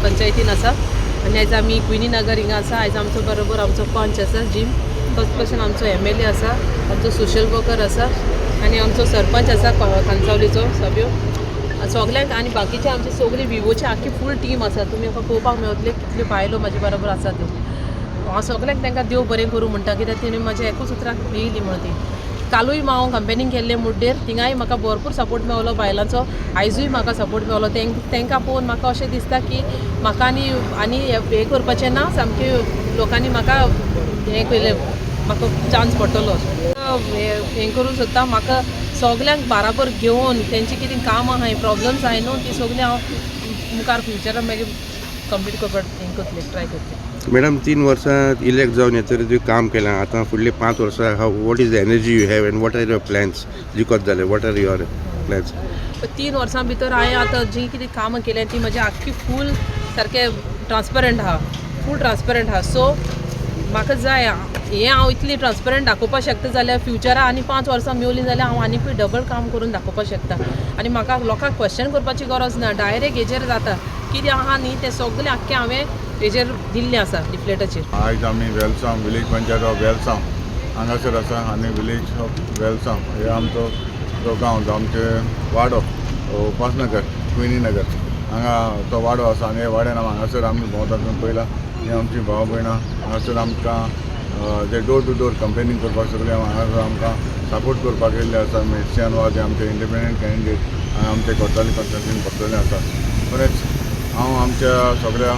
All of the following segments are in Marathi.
पंचायतीन आसा आनी आयज आमी क्विनी नगर हिंगा आसा. आयज आमचो बरोबर आमचो पंच आसा जिम, फर्स्ट पर्सन आमचो MLA आसा, आमचो सोशल वर्कर आसा आनी आमचो सरपंच आसा कांसावलीचो सभ्यो सगल्यांक आनी बाकीचे आमचे सगळी विवोची आख्खी फूल टीम आसा. तुमी म्हाका पळोवपाक मेळटले कितल्यो बायलो म्हाजे बरोबर आसा त्यो. हांव सगल्यांक तांकां देव बरें करूं म्हणटा, कित्याक तेणी म्हाज्या एकूच उतराक येयली म्हण ती. कालूय हांव कंपेनींग केल्लें मुड्डेर, थिंगाय म्हाका भरपूर सपोर्ट मेळलो बायलांचो. आयजूय म्हाका सपोर्ट मेळलो. तांकां पळोवन म्हाका अशें दिसता की म्हाका आनी हें करपाचें ना, सामकें लोकांनी म्हाका हें केलें, म्हाका चान्स पडटलो हें करूं सोदता. म्हाका सगल्यांक बाराबर घेवन तेंची कितें कामां आहाय, प्रॉब्लम्स आहाय न्हू, ती सगळीं हांव मुखार फ्युचरान मागीर कंप्लीट करपाक हें करतलें, ट्राय करतलें. मॅडम 3 वर्सां इलेक्ट जावन येतरी तुवें काम केलां. आतां फुडलीं 5 वर्सां what is the energy you have and what are your plans? जिखत जाले वॉट आर युअर प्लॅन्स? 3 वर्सां भितर हांवें आतां जी कितें कामां केल्यां ती म्हजी आख्खी फूल सारकें ट्रान्सपरंट आहा, फूल ट्रान्सपरंट आहा. सो म्हाका जाय हें हांव इतली ट्रान्सपरंट दाखोवपाक शकता जाल्यार फ्युचरा आनी 5 वर्सां मेवलीं जाल्यार हांव आनीकूय डबल काम करून दाखोवपाक शकता. आनी म्हाका लोकांक क्वेश्चन करपाची गरज ना, डायरेक्ट हेजेर जाता कितें आहा न्ही तें सगळें आख्खें हांवें हेजेर दिल्लें आसा लिफलेटाचेर. आयज आमी वेलसांव विलेज पंचायत ऑफ वेलसांव हांगासर आसा आनी विलेज ऑफ वेलसांव हे आमचो जो गांव आमचे वाडो उपासनगर क्विनी नगर हांगा तो वाडो आसा आनी हे वाड्यान हांगासर आमी भोंवता पयला. ही आमची भाव भयणां हांगासर आमकां जे डोर टू डोर कंपेनींग करपाक सगळे हांगासर आमकां सपोर्ट करपाक येयल्ले आसा. मेर्सियान वा जे आमचे इंडिपेंडंट कॅन्डिडेट आमचे कोर्ताली कॉन्स्टिट्युन्सीन पडटले आसा. खरेंच हांव आमच्या सगळ्या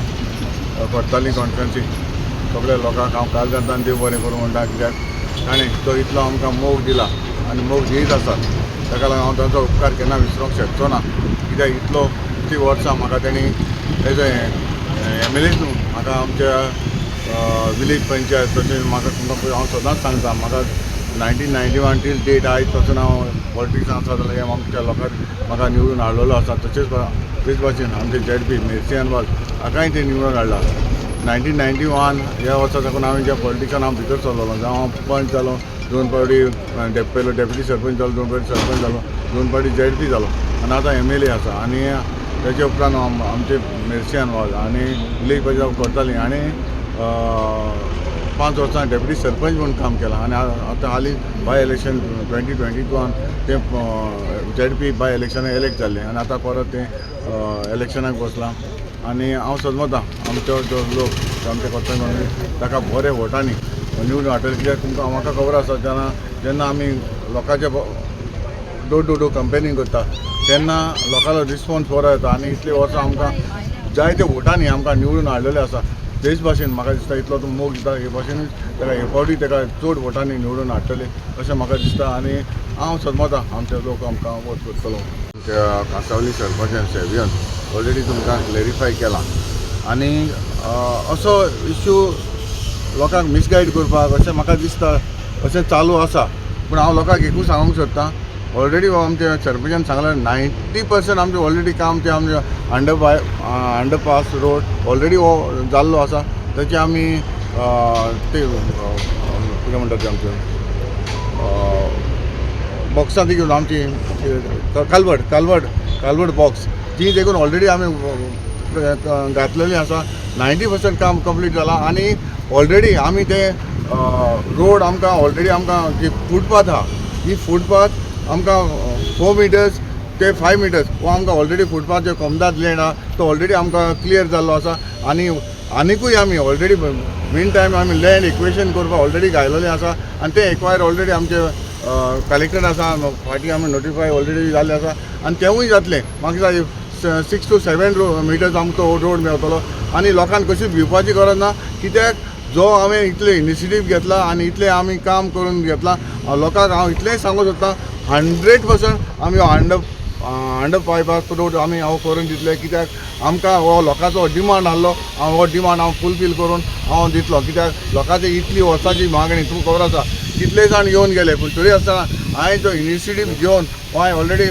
कोर्ताली कॉन्स्टिट्युन्सीक सगळ्या लोकांक हांव काळजांतल्यान देव बरें करूं म्हणटा, कित्याक ताणें तो इतलो आमकां मोग दिला आनी मोग दीत आसा. ताका लागून हांव तांचो उपकार केन्ना विसरूंक शकचो ना, कित्याक इतलीं वर्सां म्हाका तेणी एज ए MLA न्हू म्हाका आमच्या विलेज पंचायत तशेंच म्हाका तुमकां हांव सदांच सांगता म्हाका 1991 टील डेट आयज पासून हांव पॉलिटिक्सान आसा जाल्यार आमच्या लोकांक म्हाका निवडून हाडलेलो आसा. तेच भाशेन आमचे ZP मेर्सियान वाल हाकाय ते निवडून हाडला. 1991 ह्या वर्सा साकून हांवें ज्या पॉलिटिक्सान हांव भितर सरलोलो, जावं हांव पंच जालो, 2 फावटी पयलो डेप्युटी सरपंच जालो, 2 फावटी सरपंच जालो, 2 फावटी ZP जालो आनी आतां MLA आसा. आनी तेचे उपरांत आमचे मेर्सियान वाल आनी विलेज पंचायत करताली आनी 5 वर्सां डेप्युटी सरपंच म्हणून काम केलां. आनी आतां हालीं बाय इलेक्शन 2022 ते ZP बाय इलेक्शनाक इलेक्ट जाल्ले आनी आतां परत ते इलेक्शनाक बसलां. आनी हांव समजता आमचो जो लोक आमचे कोर्ताली ताका बरे वोटांनी निवडून हाडटले, कित्याक तुमकां म्हाका खबर आसा जेन्ना आमी लोकांचे डोर टू डोर कंपेनींग करता तेन्ना लोकांचो रिस्पॉन्स बरो येता आनी इतले वर्सां आमकां जायते वोटांनी आमकां निवडून हाडलेले आसा. तेच भाशेन म्हाका दिसता इतलो तो मोग दिता हे भाशेनूच ताका हे फावटी ताका चड वोटांनी निवडून हाडटले अशें म्हाका दिसता. आनी हांव समजता आमचे लोक आमकां वोट करतलो. आमच्या कांसावली सरपंचान सेव्हन ऑलरेडी तुमकां क्लेरिफाय केलां आनी असो इश्यू लोकांक मिसगायड करपाक अशें म्हाका दिसता अशें चालू आसा. पूण हांव लोकांक एकूच सांगूंक सोदतां, ऑलरेडी आमच्या सरपंचान सांगलां 90% आमचें ऑलरेडी काम तें आमचें अंडरपास रोड ऑलरेडी जाल्लो आसा. ताचे आमी ते कितें म्हणटात ते आमचे बॉक्सां ती घेवन आमची कालवड बॉक्स ती देखून ऑलरेडी आमी घातलेली आसा. 90% काम कंप्लीट जालां आनी ऑलरेडी आमी ते रोड आमकां ऑलरेडी आमकां जी फुटपाथ आहा ही फुटपाथ आमकां 4 मिटर्स ते 5 मिटर्स हो आमकां ऑलरेडी फुटपाथ जो कोमदाद लँड आहा तो ऑलरेडी आमकां क्लियर जाल्लो आसा. आनी आनीकूय आमी ऑलरेडी मीन टायम आमी लँड इक्वेशन करपाक ऑलरेडी घायलेलें आसा आनी तें एक्वायर ऑलरेडी आमचे कलेक्टर आसा फाटीं आमी नोटिफाय ऑलरेडी जाल्लें आसा आनी तेंवूय जातलें. म्हाका दिसता 6 to 7 मिटर्स आमकां तो रोड मेळटलो आनी लोकांक कशीच भिवपाची गरज ना, कित्याक जो हांवें इतले इनिशिएटीव घेतला आनी इतलें आमी काम करून घेतलां लोकांक हांव इतलेंय सांगूं सोदतां 100% आमी अंडरपास रोड आमी हांव करून दितले, कित्याक आमकां हो लोकांचो डिमांड आसलो. हांव हो डिमांड हांव फुलफील करून हांव दितलो, कित्याक लोकांची इतली वर्सांची मागणी तुमकां खबर आसा. कितले जाण येवन गेले पूण तरी आसतना हांवें जो इनिशिएटीव घेवन हांवें ऑलरेडी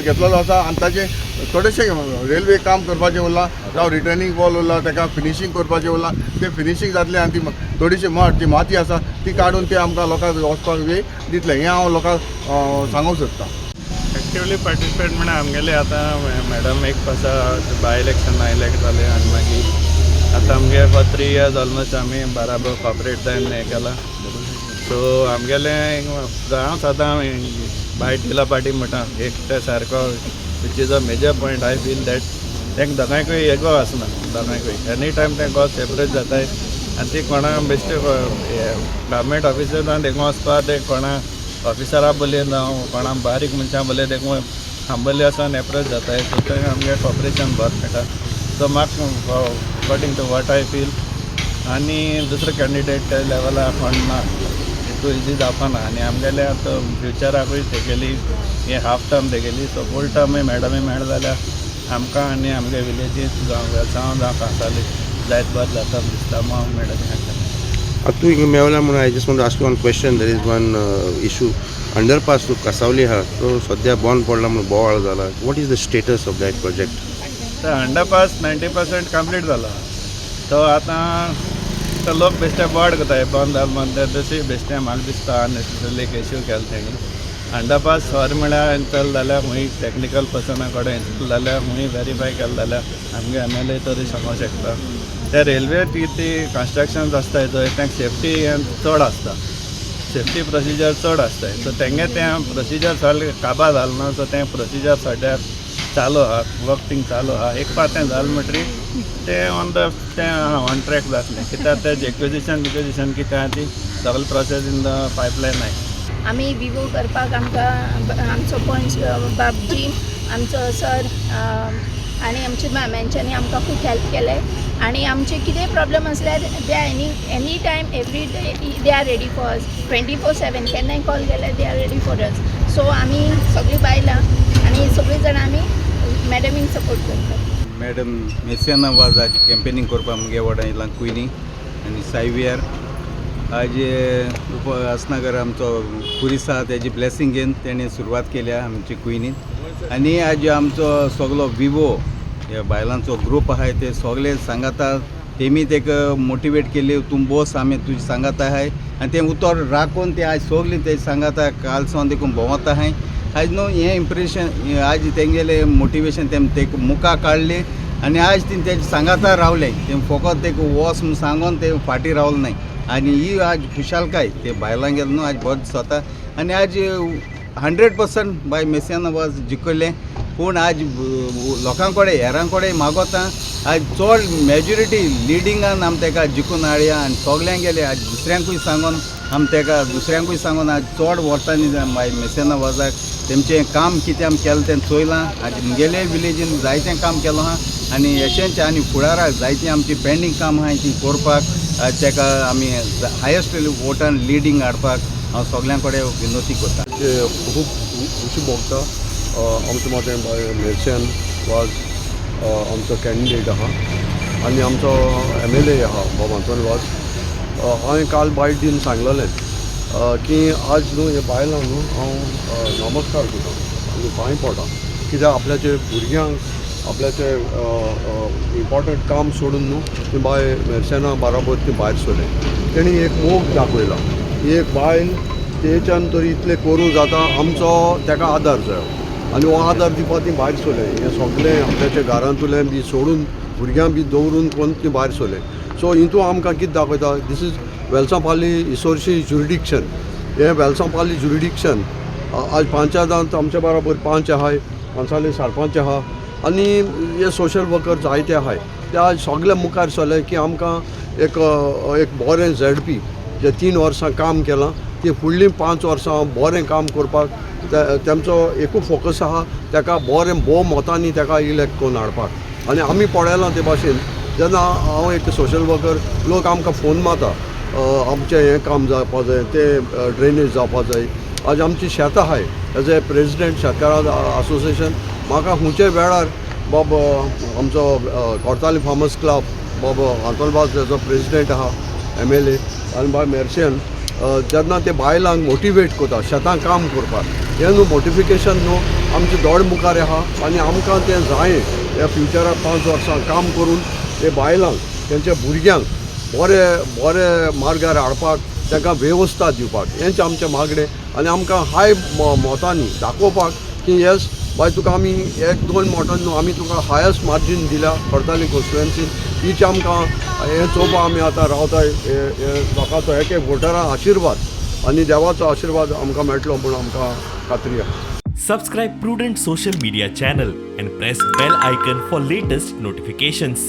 घेतलेलो आसा आनी ताचें थोडेशें रेल्वे काम करपाचें उरलां, जावं रिटर्नींग वॉल उरलां ताका फिनिशींग करपाचें उरलां. तें फिनिशींग जातलें आनी ती थोडीशी जी माती आसा ती काडून ते आमकां लोकांक वचपाक वेळ दितले हें हांव लोकांक सांगूंक सोदतां. एक्टिवली पार्टिसिपेट म्हणा आमगेले आतां मॅडम एक पासा बाय इलेक्शन इलेक्ट जाले आनी मागीर आतां आमगे फॉर 3 years ऑलमोस्ट आमी बराबर कॉपरेट जावन हें केलां. सो आमगेले हांव सदां बाय टिला पार्टी म्हणटा एक ते सारको which is a major point. I feel that तेंक दोगांयकूय एगो आसना, दोगांयकूय एनी टायम ते गो सेपरेट जाताय आनी ती कोणा बेश्टे गव्हर्मेंट ऑफिसरान देखून वचपा ते कोणा ऑफिसरा बोले जावं कोणा बारीक मनशां बोले देखून हांबले वचोन एप्रोच जाताय. सो ते आमगे कॉपरेशन बरें मेळटा. सो म्हाका according to what I feel आनी दुसरो कॅन्डिडेट त्या लेवला कोण ना इतू इजी जावपाना आनी आमगेले आतां फ्युचराकूय तेगेली हे हाफ टर्म तेगेली. सो फूल टर्मूय मॅडमी मेळ जाल्यार आमकां आनी आमगे विलेजीस जावं वेलसांव जावं कांसावले जायत बरें जाता दिसता हांव मॅडमी हाडटा. तू हिंगा मेवला म्हणून I just want to ask you one question. There is one issue underpass to Kasavali आहा तो सद्या बंद पडला म्हणून बोवाळ जाला. What is the status of that project? तर अंडरपास 90% कंप्लीट जाला. तो आतां तो लोक बेश्टे बोर्ड करताय बंद जाल म्हणटा तशी बेश्टे म्हाका दिसता अननेसेसरली इश्यू केला तेणी. अंडरपास सर म्हळ्यार चल जाल्यार खूंय टॅक्निकल पर्सना कडेन इंस्टॉल जाल्यार खूंय व्हेरीफाय केलें जाल्यार आमगे MLA तरी सांगूंक शकता. ते रेल्वे ती कन्स्ट्रक्शन्स आसताय थंय तेंक सेफ्टी चड आसता, सेफ्टी प्रोसिजर चड आसताय. सो तेंगे तें प्रोसिजर सगळें काबार जालें ना. सो तें प्रोसिजर सद्याक चालू आहा, वर्क चालू आहा. एक पार्ट तें जालें म्हणटरी तें ऑन ट्रॅक जातलें कित्याक तें एक्विजिशन कितें आहा ती सगळी प्रोसेस इन द पायपलायन आहाय. आमी विवो करपाक आमकां आमचो पंच बाबजी आमचो सर आनी आमच्या मॅमँच्यांनी आमकां खूब हेल्प केले आनी आमचे कितेंय प्रॉब्लम आसल्यार they are any time every day they are ready for us 24/7 केन्नाय कॉल केल्यार they are ready for us. So आमी सगळीं बायलां आनी सगळीं जाणां आमी मॅडमीक सपोर्ट करतात. मॅडम मेसियाना वाज आज कॅम्पेनींग करपा मुगे वाडा येयलां कुयनी आनी सायवियार आज उपासनगर आमचो पुरीस आहा तेजी ब्लेसिंग घेवन तेणें सुरवात केल्या आमची कुयनीन. आनी आज आमचो सगलो विवो ह्या बायलांचो ग्रूप आहाय ते सगळे सांगाता तेमी तेका मोटिवेट केली तूं बोस आमी तुजी सांगात आहाय आनी तें उतर राखून ते आज सगलीं ते सांगाता कालसावन देखून भोंवता आहाय. आज न्हू हें इम्प्रेशन आज तेंगेले मोटिवेशन ते मुखार काडले आनी आज तीं तेजे सांगाता रावले. ते फकत ते वोस म्हूण सांगून ते फाटी रावले नाय. आनी ही आज खुशालकाय ते बायलां गेले न्हू आज बरें जाता. आनी आज 100% बाय मेसियाना वाज जिखले. पूण आज लोकां कडेन हेरां कडेन मागोता आज चड मेजॉरिटी लिडिंगान आमी तेका जिखून हाडया आनी सगल्यांक गेले आज दुसऱ्यांकूय सांगून आमी तेका दुसऱ्यांकूय सांगून आज चड वर्सांनी बाय मेसियाना वाजाक तेमचें काम कितें आमी केलें तें चोयलां. आज मुगेले विलेजीन जायतें काम केलां आहा आनी अशेंच आनी फुडाराक जायतीं आमची पेंडींग काम आहाय तीं करपाक आज तेका आमी हायेस्ट वोटान लिडींग हाडपाक हांव सगल्यां कडेन विनोती करता. खूब खुशी भोगता आमचो मतें मेर्शन वाज आमचो कॅन्डिडेट आहा आनी आमचो MLA आहा बाब आंतोन वाज. हांवें काल बायट दिवन सांगलेलें की आज न्हू हे बायलांक न्हू हांव नमस्कार करता आनी पांय पडटा कित्याक आपल्याचे भुरग्यांक आपल्याचे इम्पॉर्टंट काम सोडून न्हू ती बाय मेर्शेना बराबर ती भायर सोले. तेणी एक मोग दाखयला ही एक बायल तेच्यान तरी इतलें करूं जाता आमचो तेका आदार जायो आनी हो आदार दिवपाक ती भायर सोले. हें सगळें आपल्याच्या घरांतुलें बी सोडून भुरग्यां बी दवरून कोण ती भायर सोले. सो हितून आमकां कितें दाखयता दीस इज वेलसांपाली इसोरशी जुरिडिक्शन. हें वेलसांपाली जुरिडिक्शन आज पंचायतांत आमच्या बराबर 5 आहाय, पंचायती सरपंच आहा आनी हे सोशल वर्कर जायते आहाय. ते आज सगळे मुखार सरले की आमकां एक बरें ZP जे 3 वर्सां काम केलां ती फुडलीं 5 वर्सां बरें काम करपाक तेमचो एकूच फोकस आहा तेका बरें भोव मोतांनी तेका इलेक्ट करून हाडपाक. आनी आमी पळयलां ते भाशेन जेन्ना हांव एक सोशल वर्कर लोक आमकां फोन मारता आमचें हें काम जावपा जाय तें ड्रेनेज जावपा जाय. आज आमची शेतां आहाय एज ए प्रेजिडेंट शेतकारां असोसिएशन म्हाका खंयच्याय वेळार बाब आमचो कोर्ताली फार्मर्स क्लब बाब आंतोलबाज एज अ प्रेजिडेंट आहा MLA आनी बाय मेर्शन जेन्ना ते बायलांक मोटिवेट करता शेतां काम करपाक हें न्हू मोटिफिकेशन न्हू आमचे दोड मुखार आहा आनी आमकां तें जायें ह्या फ्युचराक 5 वर्सां काम करून ते बायलांक तेंच्या भुरग्यांक बरे मार्गार हाडपाक तांकां वेवस्था दिवपाक हेंच आमचें मागणें. आनी आमकां हाय मोतांनी दाखोवपाक की येस बाय तुका आमी 1-2 मोटन न्हू आमी तुका हायस्ट मार्जीन दिल्या खडताली कॉन्स्टिट्युएन्सीन हीच आमकां हें चोवपा आमी आतां रावताय लोकांचो एक वोटरां आशिर्वाद आनी देवाचो आशिर्वाद आमकां मेळटलो म्हूण आमकां खात्री आसा. Subscribe Prudent social media channel and press bell icon for latest notifications.